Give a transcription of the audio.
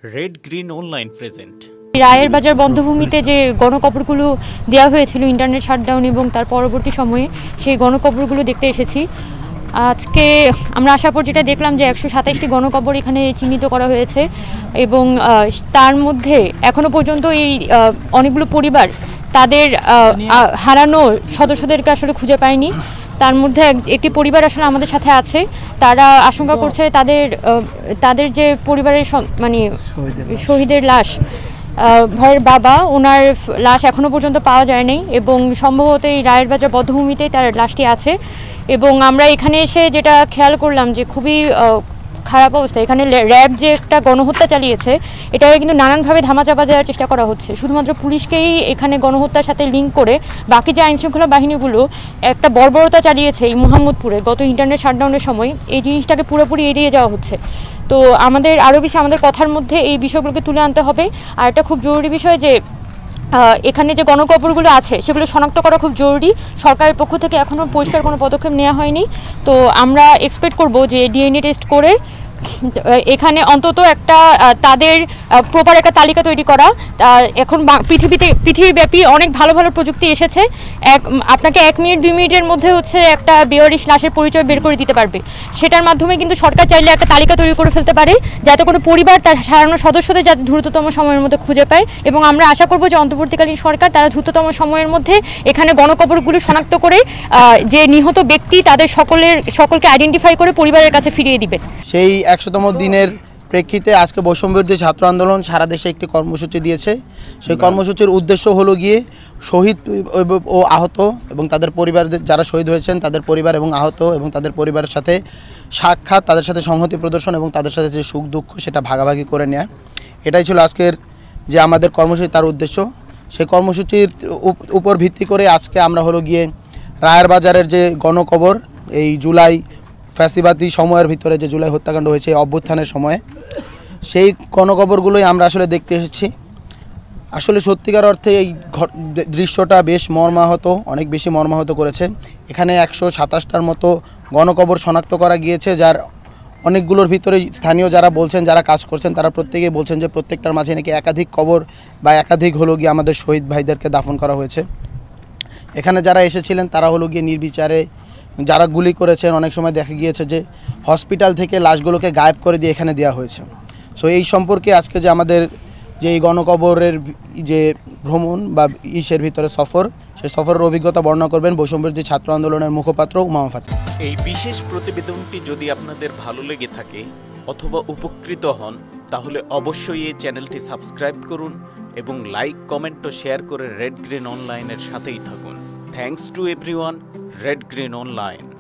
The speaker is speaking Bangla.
Red green online present. রায়ের বাজার বন্ধভূমিতে যে গণকবরগুলো দেওয়া হয়েছিল ইন্টারনেট শাটডাউন এবং তার পরবর্তী সময়ে সেই গণকবরগুলো দেখতে এসেছি। আজকে আমরা আসার পর যেটা দেখলাম যে 127টি গণকবর এখানে চিহ্নিত করা হয়েছে এবং তার মধ্যে এখনও পর্যন্ত এই অনেকগুলো পরিবার তাদের হারানো সদস্যদেরকে আসলে খুঁজে পায়নি। তার মধ্যে একটি পরিবার আসলে আমাদের সাথে আছে, তারা আশঙ্কা করছে তাদের যে পরিবারের মানে শহীদের লাশ, ভাইয়ের বাবা, ওনার লাশ এখনও পর্যন্ত পাওয়া যায়নি এবং সম্ভবত এই রায়ের বাজার বধ্যভূমিতেই তার লাশটি আছে। এবং আমরা এখানে এসে যেটা খেয়াল করলাম যে খুবই খারাপ অবস্থা। এখানে র্যাব যে একটা গণহত্যা চালিয়েছে এটাকে কিন্তু নানানভাবে ধামাচাপা দেওয়ার চেষ্টা করা হচ্ছে। শুধুমাত্র পুলিশকেই এখানে গণহত্যার সাথে লিঙ্ক করে বাকি যে আইনশৃঙ্খলা বাহিনীগুলো একটা বর্বরতা চালিয়েছে এই মোহাম্মদপুরে গত ইন্টারনেট শাটডাউনের সময়, এই জিনিসটাকে পুরোপুরি এড়িয়ে যাওয়া হচ্ছে। তো আমাদের আরও বেশি আমাদের কথার মধ্যে এই বিষয়গুলোকে তুলে আনতে হবে। আর একটা খুব জরুরি বিষয় যে এখানে যে গণকবরগুলো আছে সেগুলো শনাক্ত করা খুব জরুরি। সরকারের পক্ষ থেকে এখনও পরিষ্কার কোনো পদক্ষেপ নেওয়া হয়নি। তো আমরা এক্সপেক্ট করব যে ডিএনএ টেস্ট করে এখানে অন্তত একটা তাদের প্রপার একটা তালিকা তৈরি করা। এখন পৃথিবীব্যাপী অনেক ভালো ভালো প্রযুক্তি এসেছে, আপনাকে 1 মিনিট 2 মিনিটের মধ্যে হচ্ছে একটা বেওয়ারিশ লাশের পরিচয় বের করে দিতে পারবে। সেটার মাধ্যমে কিন্তু সরকার চাইলে একটা তালিকা তৈরি করে ফেলতে পারে যাতে কোনো পরিবার তার হারানো সদস্যদের যাতে দ্রুততম সময়ের মধ্যে খুঁজে পায়। এবং আমরা আশা করব যে অন্তর্বর্তীকালীন সরকার তারা দ্রুততম সময়ের মধ্যে এখানে গণকবরগুলো শনাক্ত করে যে নিহত ব্যক্তি তাদের সকলকে আইডেন্টিফাই করে পরিবারের কাছে ফিরিয়ে দিবেন। সেই 100তম দিনের প্রেক্ষিতে আজকে বৈষম্যবিরোধী ছাত্র আন্দোলন সারা দেশে একটি কর্মসূচি দিয়েছে। সেই কর্মসূচির উদ্দেশ্য হলো গিয়ে শহীদ ও আহত এবং তাদের পরিবারদের যারা শহীদ হয়েছেন তাদের পরিবার এবং আহত এবং তাদের পরিবারের সাথে সাক্ষাৎ, তাদের সাথে সংহতি প্রদর্শন এবং তাদের সাথে যে সুখ দুঃখ সেটা ভাগাভাগি করে নেয়া। এটাই ছিল আজকের যে আমাদের কর্মসূচি, তার উদ্দেশ্য। সেই কর্মসূচির উপর ভিত্তি করে আজকে আমরা হলো গিয়ে রায়ের বাজারের যে গণকবর, এই জুলাই ফ্যাসিবাদী সময়ের ভিতরে যে জুলাই হত্যাকাণ্ড হয়েছে অভ্যুত্থানের সময়ে, সেই গণকবরগুলোই আমরা আসলে দেখতে এসেছি। আসলে সত্যিকার অর্থে এই দৃশ্যটা বেশ মর্মাহত, অনেক বেশি মর্মাহত করেছে। এখানে 127টার মতো গণকবর শনাক্ত করা গিয়েছে, যার অনেকগুলোর ভিতরে স্থানীয় যারা বলছেন, যারা কাজ করছেন, তারা প্রত্যেকেই বলছেন যে প্রত্যেকটার মাঝে নাকি একাধিক কবর বা একাধিক হলো গিয়ে আমাদের শহীদ ভাইদেরকে দাফন করা হয়েছে। এখানে যারা এসেছিলেন তারা হলো গিয়ে নির্বিচারে, যারা গুলি করেছেন, অনেক সময় দেখা গিয়েছে যে হসপিটাল থেকে লাশগুলোকে গায়েব করে দিয়ে এখানে দেওয়া হয়েছে। সো এই সম্পর্কে আজকে যে আমাদের যে এই গণকবরের যে ভ্রমণ বা ইসের ভিতরে সফর, সেই সফরের অভিজ্ঞতা বর্ণনা করবেন বৈষম্যবিরোধী ছাত্র আন্দোলনের মুখপাত্র উমামা ফাতেমা। এই বিশেষ প্রতিবেদনটি যদি আপনাদের ভালো লেগে থাকে অথবা উপকৃত হন তাহলে অবশ্যই এই চ্যানেলটি সাবস্ক্রাইব করুন এবং লাইক, কমেন্ট ও শেয়ার করে রেড গ্রিন অনলাইনের সাথেই থাকুন। Thanks to everyone. Red green online.